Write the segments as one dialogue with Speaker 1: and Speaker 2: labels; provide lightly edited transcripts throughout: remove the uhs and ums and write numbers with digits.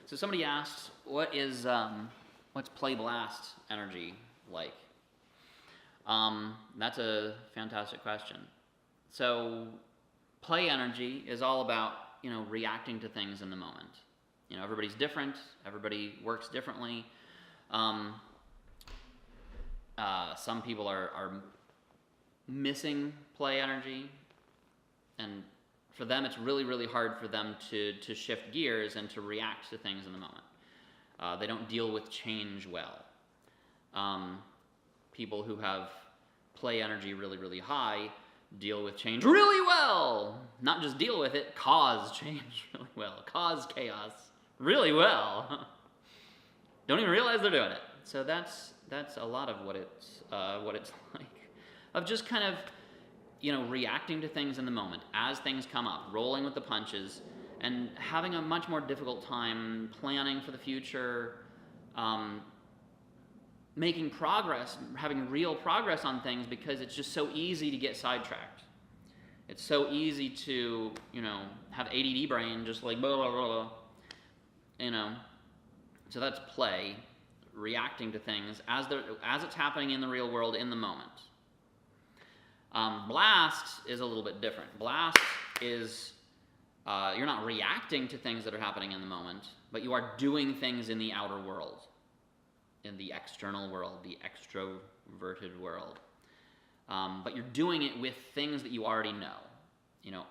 Speaker 1: So somebody asked, what's Play Blast energy like? That's a fantastic question. So play energy is all about, reacting to things in the moment. Everybody's different. Everybody works differently. Some people are missing play energy, and for them it's really, really hard for them to shift gears and to react to things in the moment. They don't deal with change well. People who have play energy really, really high deal with change really well. Not just deal with it, cause change really well. Cause chaos really well. Don't even realize they're doing it. So that's a lot of what it's like. Of just kind of, reacting to things in the moment as things come up, rolling with the punches, and having a much more difficult time planning for the future, making progress, having real progress on things, because it's just so easy to get sidetracked. It's so easy to, have ADD brain, just like blah, blah, blah, blah. So that's play, reacting to things as it's happening in the real world in the moment. Blast is a little bit different. Blast is, you're not reacting to things that are happening in the moment, but you are doing things in the outer world, in the external world, the extroverted world. But you're doing it with things that you already know.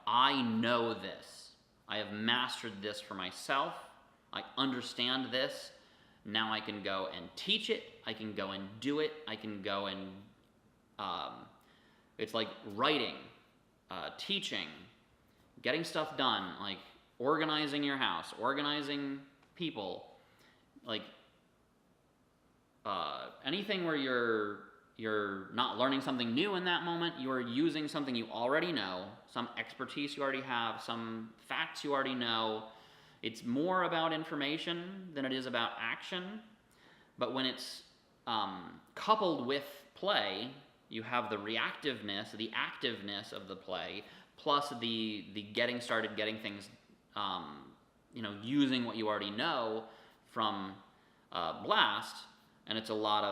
Speaker 1: I know this. I have mastered this for myself. I understand this. Now I can go and teach it. I can go and do it. I can go and, it's like writing, teaching, getting stuff done, like organizing your house, organizing people, like anything where you're not learning something new in that moment, you're using something you already know, some expertise you already have, some facts you already know. It's more about information than it is about action. But when it's coupled with play, you have the reactiveness, the activeness of the play, plus the getting started, getting things, using what you already know from Blast. And it's a lot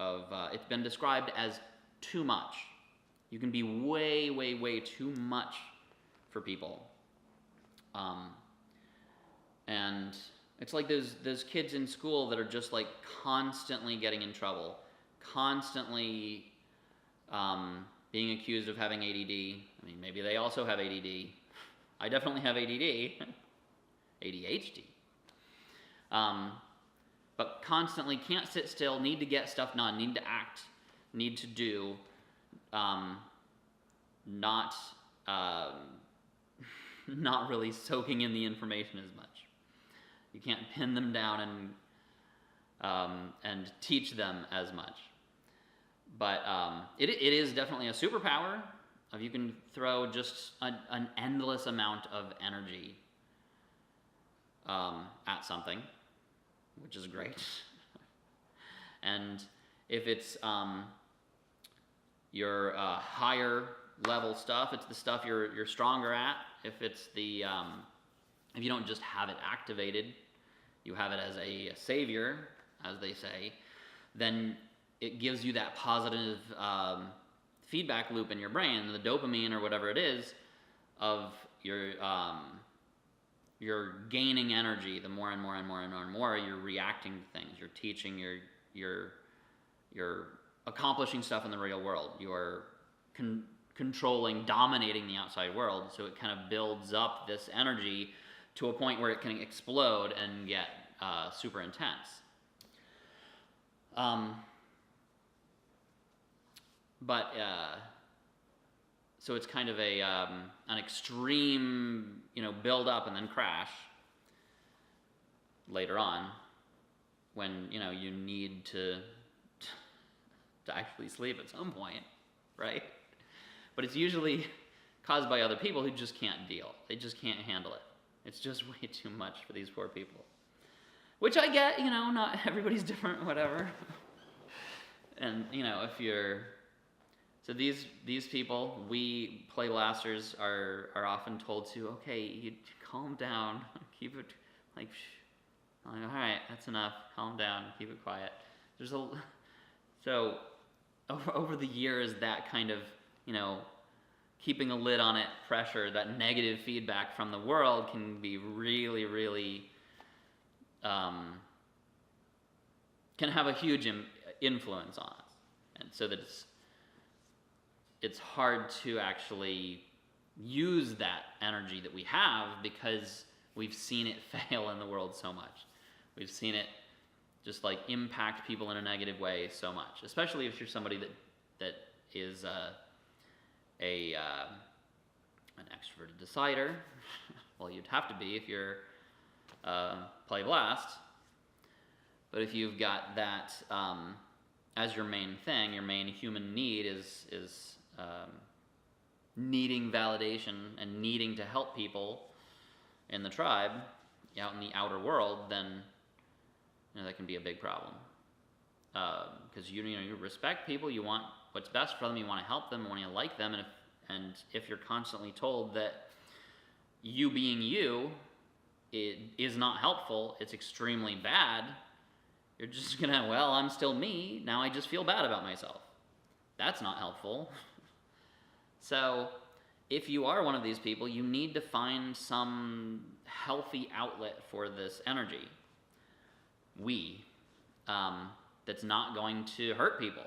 Speaker 1: of it's been described as too much. You can be way, way, way too much for people. And it's like those kids in school that are just like constantly getting in trouble, constantly being accused of having ADD. I mean, maybe they also have ADD. I definitely have ADD, ADHD. But constantly can't sit still, need to get stuff done, need to act, need to do, not really soaking in the information as much. You can't pin them down and teach them as much. But it is definitely a superpower. You can throw just an endless amount of energy at something, which is great. And if it's your higher level stuff, it's the stuff you're stronger at. If it's the if you don't just have it activated, you have it as a savior, as they say, then it gives you that positive feedback loop in your brain, the dopamine or whatever it is, of you're gaining energy. The more and more and more and more and more you're reacting to things, you're teaching, you're accomplishing stuff in the real world. You're controlling, dominating the outside world, so it kind of builds up this energy to a point where it can explode and get super intense. So it's kind of an extreme, build up and then crash later on when, you need to actually sleep at some point, right? But it's usually caused by other people who just can't deal. They just can't handle it. It's just way too much for these poor people. Which I get, not everybody's different, whatever. And, if you're... So these people, we play blasters, are often told to, okay, you calm down, keep it, like, all right, that's enough, calm down, keep it quiet. So over the years, that kind of, keeping a lid on it, pressure, that negative feedback from the world can be really, really, can have a huge influence on us. And so that it's hard to actually use that energy that we have because we've seen it fail in the world so much. We've seen it just like impact people in a negative way so much, especially if you're somebody that is an extroverted decider. Well, you'd have to be if you're play Blast. But if you've got that as your main thing, your main human need is needing validation and needing to help people in the tribe, out in the outer world, then that can be a big problem. Because you respect people, you want what's best for them, you want to help them, you want to like them, and if you're constantly told that you being you is not helpful, it's extremely bad, you're just gonna, well, I'm still me, now I just feel bad about myself. That's not helpful. So if you are one of these people, you need to find some healthy outlet for this energy. That's not going to hurt people.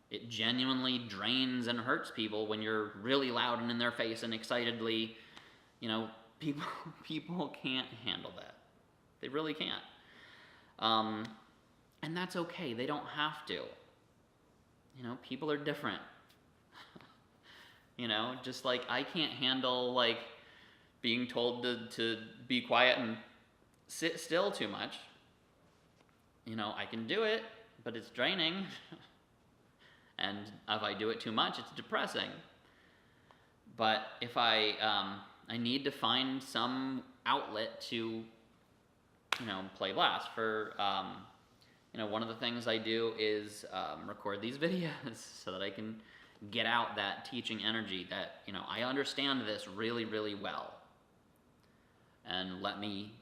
Speaker 1: It genuinely drains and hurts people when you're really loud and in their face and excitedly, people can't handle that. They really can't. And that's okay. They don't have to. People are different. Just like I can't handle like being told to be quiet and sit still too much. I can do it, but it's draining. And if I do it too much, it's depressing. But if I need to find some outlet to, play Blast. For, one of the things I do is record these videos so that I can get out that teaching energy that, I understand this really, really well. And let me,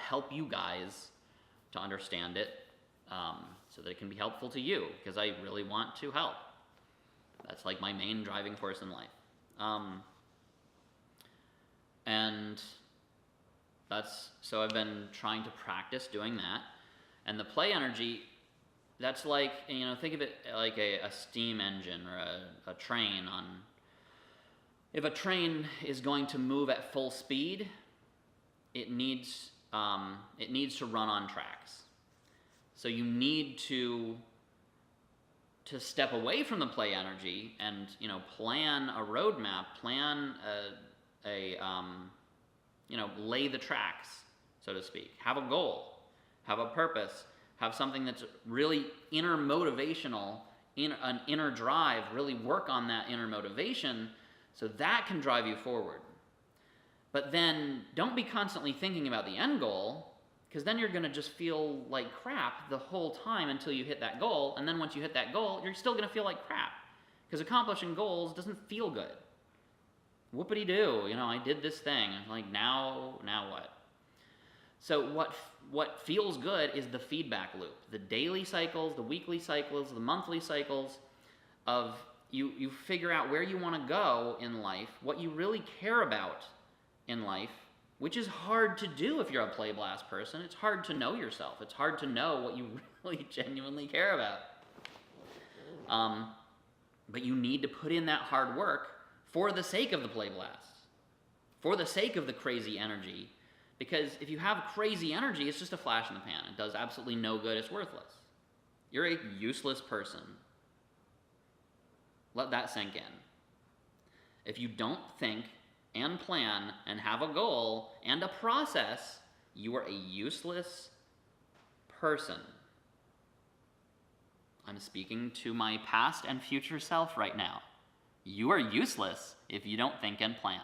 Speaker 1: help you guys to understand it so that it can be helpful to you, because I really want to help. That's like my main driving force in life. And so I've been trying to practice doing that. And the play energy, that's like, think of it like a steam engine or a train if a train is going to move at full speed, it needs to run on tracks. So you need to step away from the play energy and, plan a roadmap, plan lay the tracks, so to speak. Have a goal, have a purpose, have something that's really inner motivational, an inner drive, really work on that inner motivation so that can drive you forward. But then don't be constantly thinking about the end goal, because then you're going to just feel like crap the whole time until you hit that goal, and then once you hit that goal, you're still going to feel like crap, because accomplishing goals doesn't feel good. Whoopity-doo, I did this thing, like now what? So what feels good is the feedback loop, the daily cycles, the weekly cycles, the monthly cycles of you figure out where you want to go in life, what you really care about in life, which is hard to do if you're a Play Blast person. It's hard to know yourself. It's hard to know what you really genuinely care about. But you need to put in that hard work for the sake of the Play Blast, for the sake of the crazy energy. Because if you have crazy energy, it's just a flash in the pan. It does absolutely no good. It's worthless. You're a useless person. Let that sink in. If you don't think and plan and have a goal and a process, you are a useless person. I'm speaking to my past and future self right now. You are useless if you don't think and plan.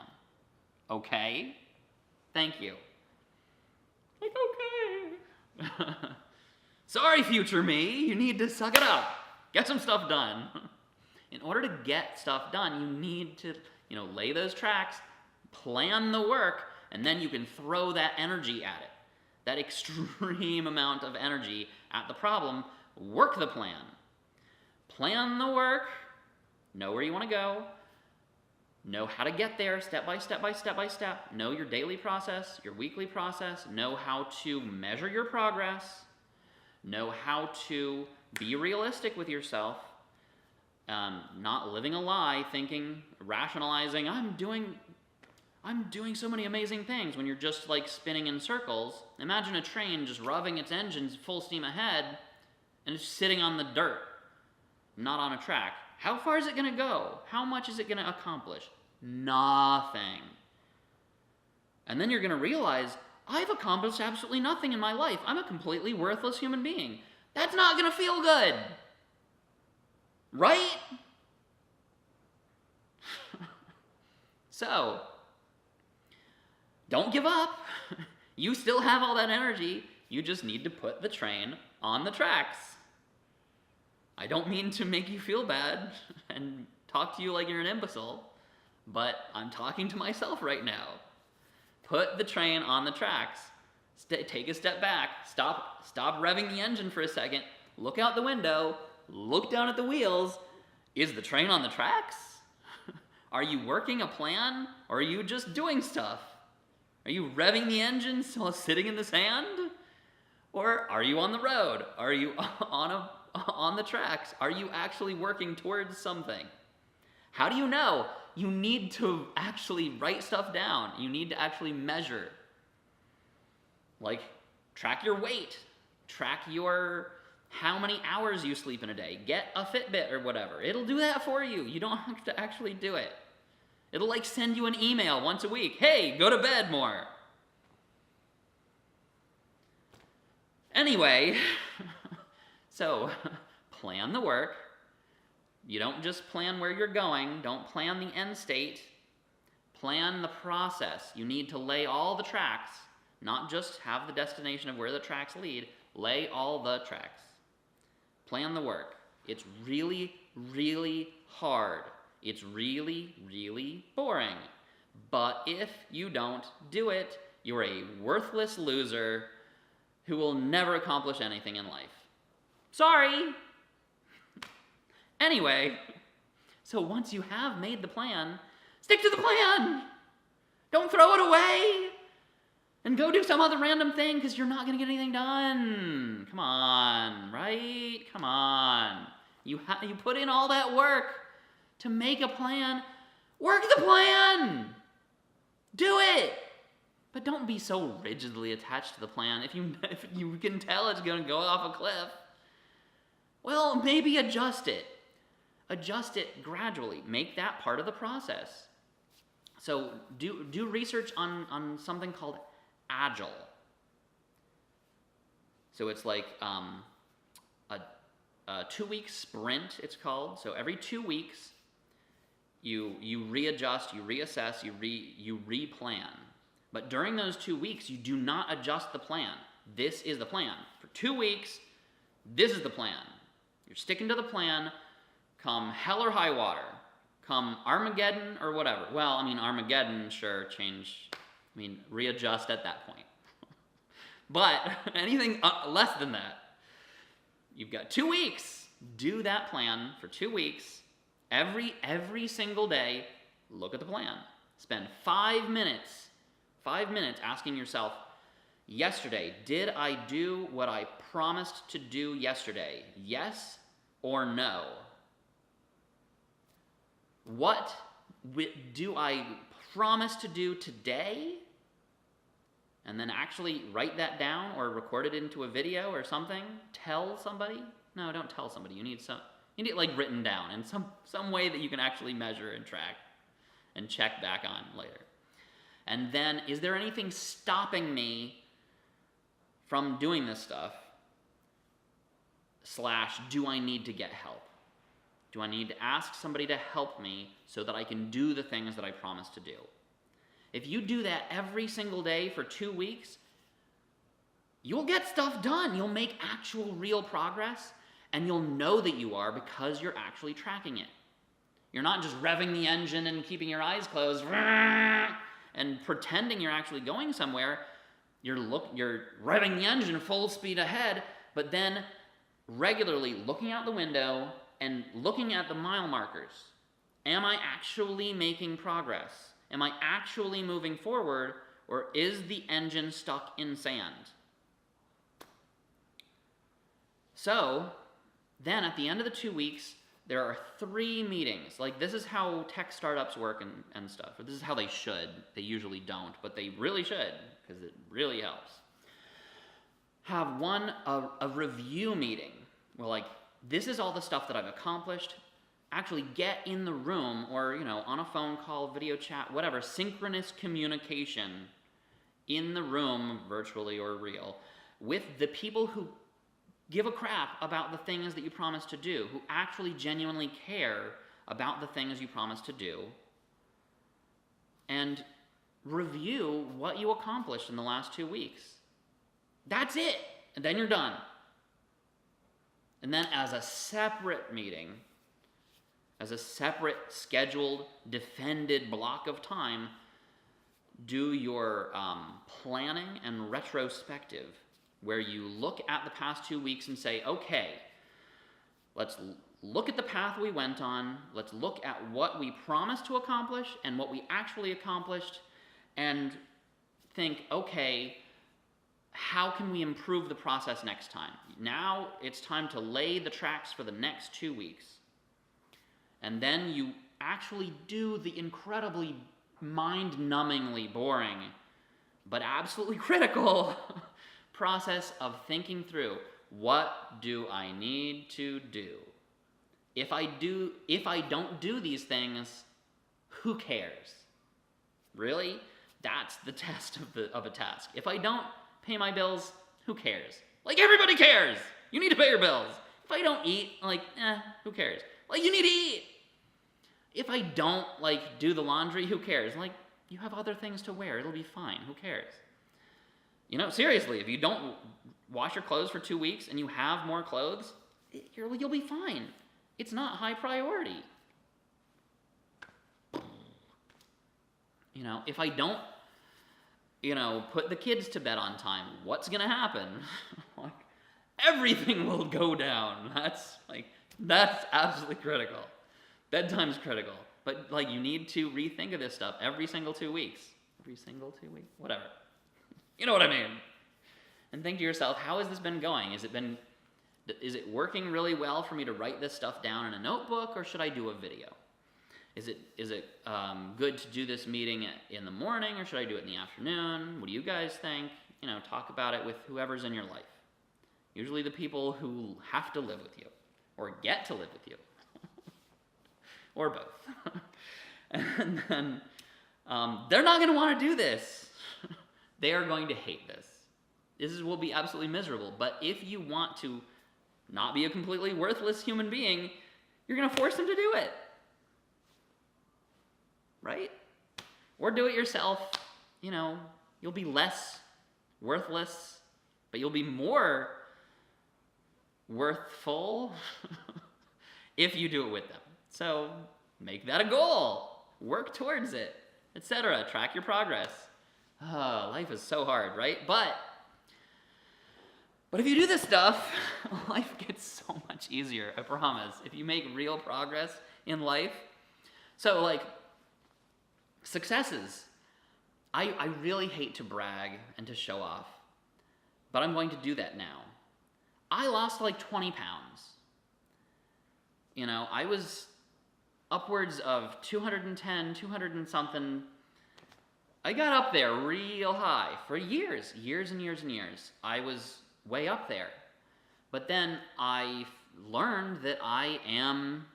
Speaker 1: Okay? Thank you. Like, okay. Sorry, future me. You need to suck it up. Get some stuff done. In order to get stuff done, you need to, lay those tracks, plan the work, And then you can throw that energy at it, that extreme amount of energy at the problem. Work the plan. Plan the work. Know where you want to go. Know how to get there step by step by step by step. Know your daily process, your weekly process. Know how to measure your progress. Know how to be realistic with yourself. Not living a lie, thinking, rationalizing, I'm doing so many amazing things when you're just like spinning in circles. Imagine a train just revving its engines full steam ahead and it's sitting on the dirt, not on a track. How far is it going to go? How much is it going to accomplish? Nothing. And then you're going to realize, I've accomplished absolutely nothing in my life. I'm a completely worthless human being. That's not going to feel good. Right? So, don't give up. You still have all that energy. You just need to put the train on the tracks. I don't mean to make you feel bad and talk to you like you're an imbecile, but I'm talking to myself right now. Put the train on the tracks. Take a step back. Stop revving the engine for a second. Look out the window. Look down at the wheels. Is the train on the tracks? Are you working a plan? Or are you just doing stuff? Are you revving the engine while sitting in the sand? Or are you on the road? Are you on the tracks? Are you actually working towards something? How do you know? You need to actually write stuff down. You need to actually measure. Like, track your weight. Track how many hours you sleep in a day. Get a Fitbit or whatever. It'll do that for you. You don't have to actually do it. It'll like send you an email once a week. Hey, go to bed more. Anyway, so plan the work. You don't just plan where you're going. Don't plan the end state. Plan the process. You need to lay all the tracks, not just have the destination of where the tracks lead. Lay all the tracks. Plan the work. It's really, really hard. It's really, really boring. But if you don't do it, you're a worthless loser who will never accomplish anything in life. Sorry! Anyway, so once you have made the plan, stick to the plan! Don't throw it away! And go do some other random thing because you're not going to get anything done. Come on, right? Come on. You put in all that work to make a plan. Work the plan! Do it! But don't be so rigidly attached to the plan. If you can tell it's going to go off a cliff, well, maybe adjust it. Adjust it gradually. Make that part of the process. So do research on something called Agile. So it's like a 2-week sprint, it's called. So every 2 weeks, you readjust, you reassess, you replan. But during those 2 weeks, you do not adjust the plan. This is the plan. For 2 weeks, this is the plan. You're sticking to the plan, come hell or high water, come Armageddon or whatever. Well, I mean, Armageddon, sure, readjust at that point. But anything less than that, you've got 2 weeks. Do that plan for 2 weeks. Every single day, look at the plan. Spend 5 minutes asking yourself, yesterday, did I do what I promised to do yesterday? Yes or no? What do I promise to do today? And then actually write that down or record it into a video or something. Tell somebody. No, don't tell somebody. You need it like written down in some way that you can actually measure and track and check back on later. And then, is there anything stopping me from doing this stuff? / do I need to get help? Do I need to ask somebody to help me so that I can do the things that I promised to do? If you do that every single day for 2 weeks, you'll get stuff done. You'll make actual real progress, and you'll know that you are because you're actually tracking it. You're not just revving the engine and keeping your eyes closed and pretending you're actually going somewhere. You're revving the engine full speed ahead, but then regularly looking out the window and looking at the mile markers. Am I actually making progress? Am I actually moving forward, or is the engine stuck in sand? So, then at the end of the 2 weeks, there are 3 meetings. Like, this is how tech startups work and stuff. Or this is how they should. They usually don't, but they really should, because it really helps. Have a review meeting, where like, this is all the stuff that I've accomplished. Actually get in the room, or on a phone call, video chat, whatever, synchronous communication in the room, virtually or real, with the people who give a crap about the things that you promised to do, who actually genuinely care about the things you promised to do, and review what you accomplished in the last 2 weeks. That's it. And then you're done. And then as a separate meeting, as a separate scheduled, defended block of time, do your planning and retrospective, where you look at the past 2 weeks and say, okay, let's look at the path we went on, let's look at what we promised to accomplish and what we actually accomplished, and think, okay, how can we improve the process next time? Now it's time to lay the tracks for the next 2 weeks. And then you actually do the incredibly mind-numbingly boring, but absolutely critical process of thinking through, what do I need to do? If I don't do these things, who cares? Really? That's the test of a task. If I don't pay my bills, who cares? Like, everybody cares! You need to pay your bills. If I don't eat, who cares? Like, you need to eat! If I don't, do the laundry, who cares? You have other things to wear, it'll be fine, who cares? Seriously, if you don't wash your clothes for 2 weeks and you have more clothes, you'll be fine. It's not high priority. If I don't, put the kids to bed on time, what's gonna happen? Everything will go down. That's absolutely critical. Bedtime's critical. But, you need to rethink of this stuff every single 2 weeks. Every single 2 weeks? Whatever. You know what I mean? And think to yourself, how has this been going? Is it working really well for me to write this stuff down in a notebook, or should I do a video? Is it good to do this meeting in the morning, or should I do it in the afternoon? What do you guys think? Talk about it with whoever's in your life. Usually the people who have to live with you, or get to live with you, or both. And then they're not going to want to do this. They are going to hate this. This will be absolutely miserable. But if you want to not be a completely worthless human being, you're going to force them to do it. Right? Or do it yourself. You'll be less worthless, but you'll be more worthful if you do it with them. So make that a goal. Work towards it, etc. Track your progress. Life is so hard, right? But if you do this stuff, life gets so much easier, I promise. If you make real progress in life. So, successes. I really hate to brag and to show off, but I'm going to do that now. I lost 20 pounds. I was upwards of 210, 200 and something. I got up there real high for years and years and years. I was way up there. But then I learned that I am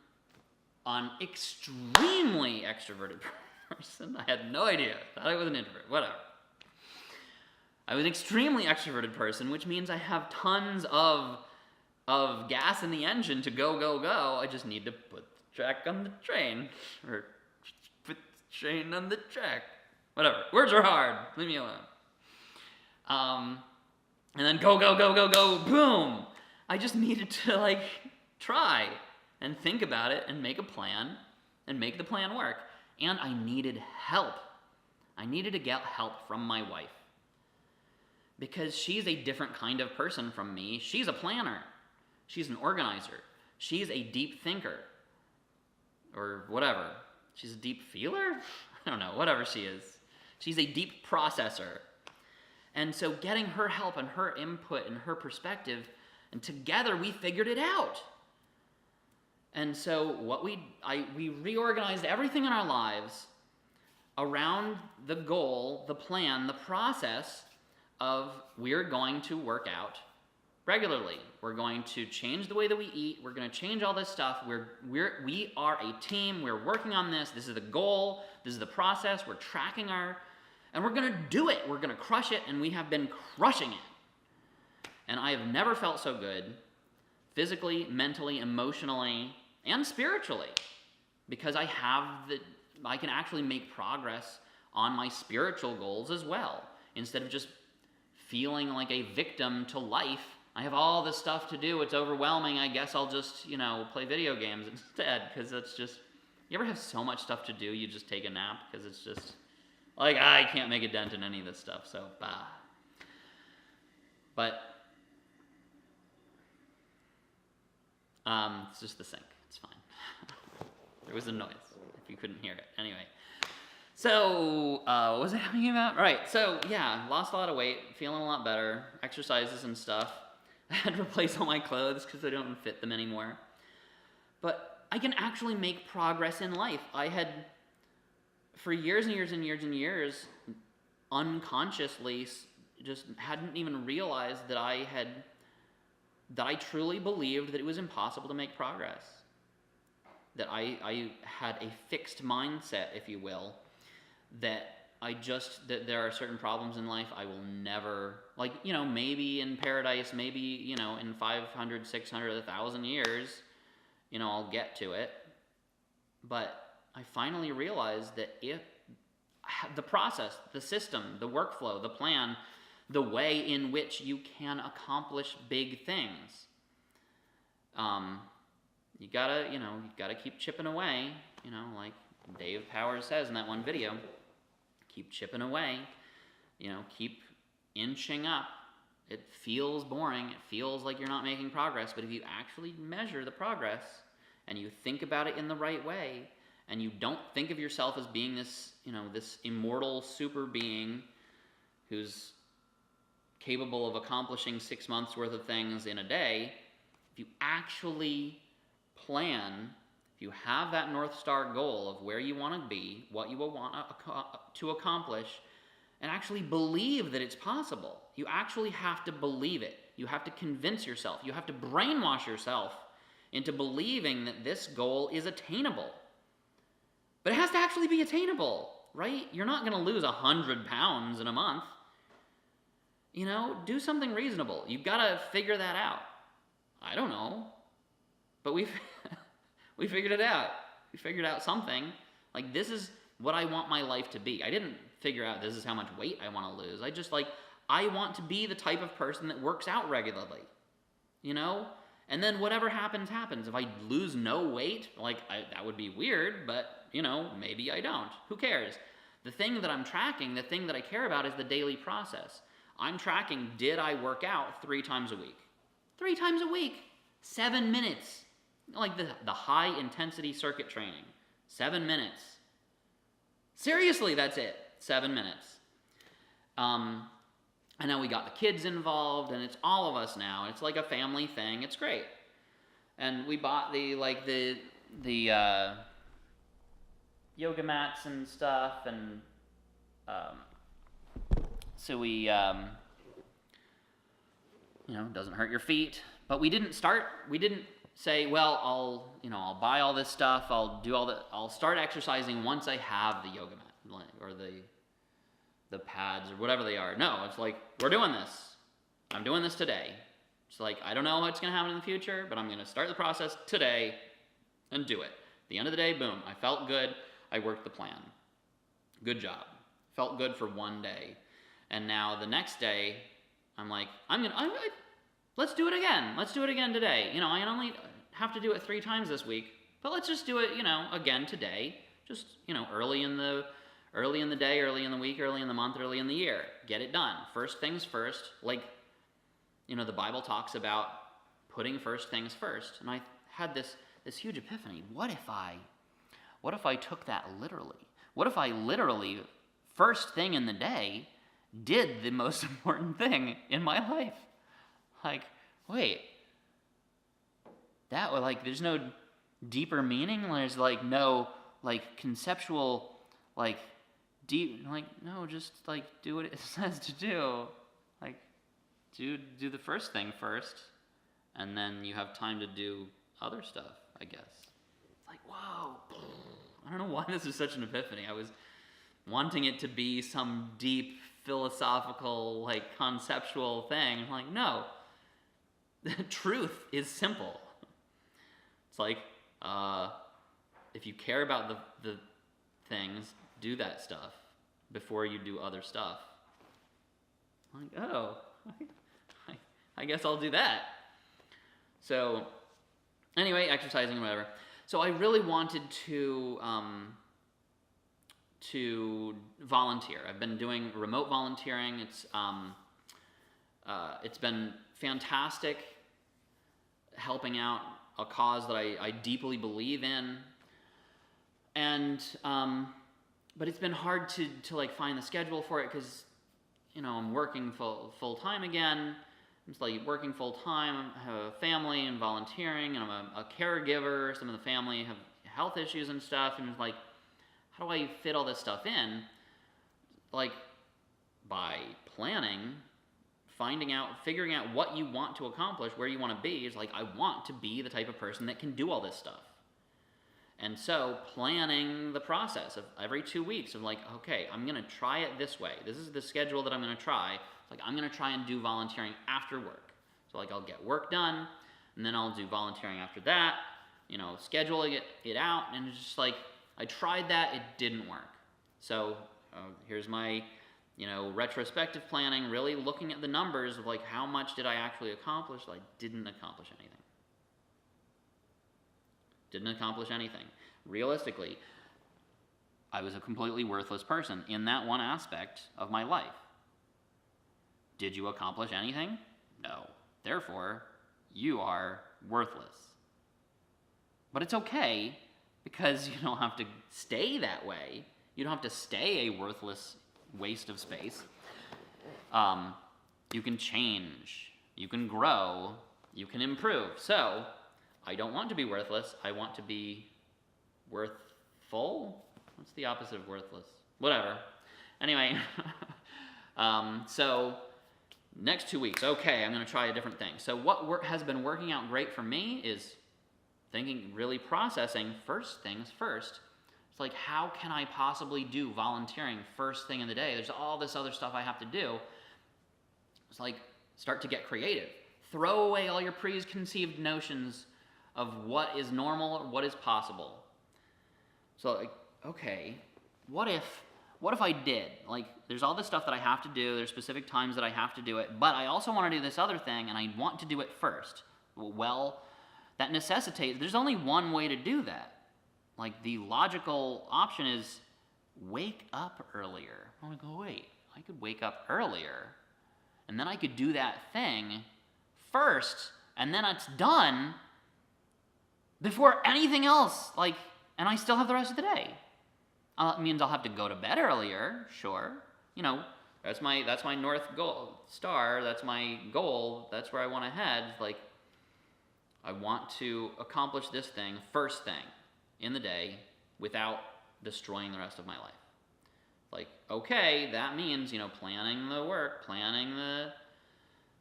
Speaker 1: an extremely extroverted person. I had no idea. Thought I was an introvert. Whatever. I was an extremely extroverted person, which means I have tons of gas in the engine to go. I just need to put the track on the train. Or put the train on the track. Whatever. Words are hard. Leave me alone. And then go, boom! I just needed to, try and think about it and make a plan and make the plan work. And I needed help. I needed to get help from my wife. Because she's a different kind of person from me. She's a planner. She's an organizer. She's a deep thinker. Or whatever. She's a deep feeler? I don't know, whatever she is. She's a deep processor. And so getting her help and her input and her perspective, and together we figured it out. And so we reorganized everything in our lives around the goal, the plan, the process of we're going to work out regularly. We're going to change the way that we eat. We're going to change all this stuff. We are a team. We're working on this. This is the goal. This is the process. We're tracking and we're going to do it. We're going to crush it, and we have been crushing it. And I have never felt so good, physically, mentally, emotionally, and spiritually, because I can actually make progress on my spiritual goals as well. Instead of just feeling like a victim to life, I have all this stuff to do, it's overwhelming, I guess I'll just, play video games instead, because it's just, you ever have so much stuff to do, you just take a nap, because it's just, like, I can't make a dent in any of this stuff, so, bah. But, it's just the sink, it's fine. There was a noise, if you couldn't hear it. Anyway. So, what was I talking about? Right, so, yeah, lost a lot of weight, feeling a lot better, exercises and stuff. I had to replace all my clothes because I don't fit them anymore. But I can actually make progress in life. I had, for years and years and years and years, unconsciously just hadn't even realized that I truly believed that it was impossible to make progress. That I had a fixed mindset, if you will, that there are certain problems in life I will never, maybe in paradise, maybe, in 500, 600, 1,000 years, I'll get to it. But I finally realized that if the process, the system, the workflow, the plan, the way in which you can accomplish big things, you gotta keep chipping away, like Dave Powers says in that one video. Keep chipping away, keep inching up. It feels boring, it feels like you're not making progress, but if you actually measure the progress and you think about it in the right way, and you don't think of yourself as being this, this immortal super being who's capable of accomplishing 6 months worth of things in a day, if you actually plan, if you have that North Star goal of where you want to be, what you will want to accomplish, and actually believe that it's possible. You actually have to believe it. You have to convince yourself. You have to brainwash yourself into believing that this goal is attainable. But it has to actually be attainable, right? You're not going to lose 100 pounds in a month. Do something reasonable. You've got to figure that out. I don't know. But we figured it out. We figured out something. Like, this is what I want my life to be. I didn't figure out this is how much weight I want to lose. I want to be the type of person that works out regularly. And then whatever happens, happens. If I lose no weight, that would be weird, but, maybe I don't. Who cares? The thing that I'm tracking, the thing that I care about is the daily process. I'm tracking, did I work out 3 times a week? 3 times a week. 7 minutes. Like the high intensity circuit training. 7 minutes. Seriously, that's it. 7 minutes. And now we got the kids involved, and it's all of us now. It's like a family thing. It's great. And we bought the yoga mats and stuff, and so we doesn't hurt your feet. But we didn't say, well, I'll buy all this stuff, I'll start exercising once I have the yoga mat, or the pads, or whatever they are. No, it's like, we're doing this. I'm doing this today. It's like, I don't know what's going to happen in the future, but I'm going to start the process today and do it. At the end of the day, boom, I felt good, I worked the plan. Good job. Felt good for one day. And now the next day, I'm like, let's do it again. Let's do it again today. I only have to do it 3 times this week, but let's just do it, again today. Just, early in Early in the day, early in the week, early in the month, early in the year. Get it done. First things first. Like, the Bible talks about putting first things first. And I had this huge epiphany. What if I took that literally? What if I literally, first thing in the day, did the most important thing in my life? Like, wait, that was like, there's no deeper meaning? There's like no like conceptual, like deep, like, no, just like do what it says to do. Like, do the first thing first, and then you have time to do other stuff, I guess. Like, whoa. I don't know why this is such an epiphany. I was wanting it to be some deep philosophical, like conceptual thing. I'm like, no. The truth is simple. It's like, if you care about the things, do that stuff before you do other stuff. I'm like, oh, I guess I'll do that. So, anyway, exercising or whatever. So I really wanted to volunteer. I've been doing remote volunteering. It's been fantastic, helping out a cause that I deeply believe in, and but it's been hard to like find the schedule for it because I'm working full time again. I'm just like working full time. I have a family and volunteering, and I'm a caregiver. Some of the family have health issues and stuff, and it's like, how do I fit all this stuff in? Like, by planning, figuring out what you want to accomplish, where you want to be. Is like, I want to be the type of person that can do all this stuff. And so planning the process of every 2 weeks of like, okay, I'm going to try it this way. This is the schedule that I'm going to try. It's like, I'm going to try and do volunteering after work. So like, I'll get work done, and then I'll do volunteering after that, scheduling it out. And it's just like, I tried that, it didn't work. So here's my, retrospective planning, really looking at the numbers of like, how much did I actually accomplish? I didn't accomplish anything. Didn't accomplish anything. Realistically, I was a completely worthless person in that one aspect of my life. Did you accomplish anything? No. Therefore, you are worthless. But it's okay, because you don't have to stay that way. You don't have to stay a worthless waste of space. You can change. You can grow. You can improve. So, I don't want to be worthless. I want to be worthful? What's the opposite of worthless? Whatever. Anyway, so next 2 weeks, okay, I'm going to try a different thing. So what has been working out great for me is thinking, really processing first things first. It's like, how can I possibly do volunteering first thing in the day? There's all this other stuff I have to do. It's like, start to get creative. Throw away all your preconceived notions of what is normal or what is possible. So like, okay, what if I did? Like, there's all this stuff that I have to do, there's specific times that I have to do it, but I also want to do this other thing, and I want to do it first. Well, that necessitates, there's only one way to do that. Like, the logical option is wake up earlier. I'm like, oh wait, I could wake up earlier, and then I could do that thing first, and then it's done before anything else, like, and I still have the rest of the day. It means I'll have to go to bed earlier, sure. That's my North Star, that's my goal, that's where I want to head. Like, I want to accomplish this thing first thing in the day without destroying the rest of my life. Like, okay, that means, planning the work, planning the,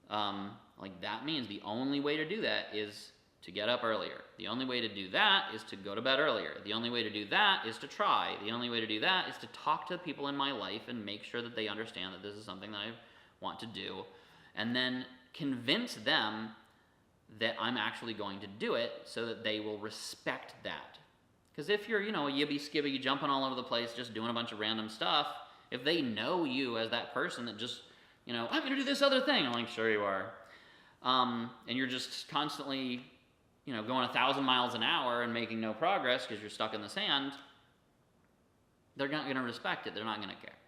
Speaker 1: that means the only way to do that is to get up earlier. The only way to do that is to go to bed earlier. The only way to do that is to try. The only way to do that is to talk to people in my life and make sure that they understand that this is something that I want to do, and then convince them that I'm actually going to do it so that they will respect that. Because if you're, a yibby-skibby, jumping all over the place, just doing a bunch of random stuff, if they know you as that person that just, I'm going to do this other thing, I'm like, sure you are. And you're just constantly, going 1,000 miles an hour and making no progress because you're stuck in the sand, they're not going to respect it. They're not going to care.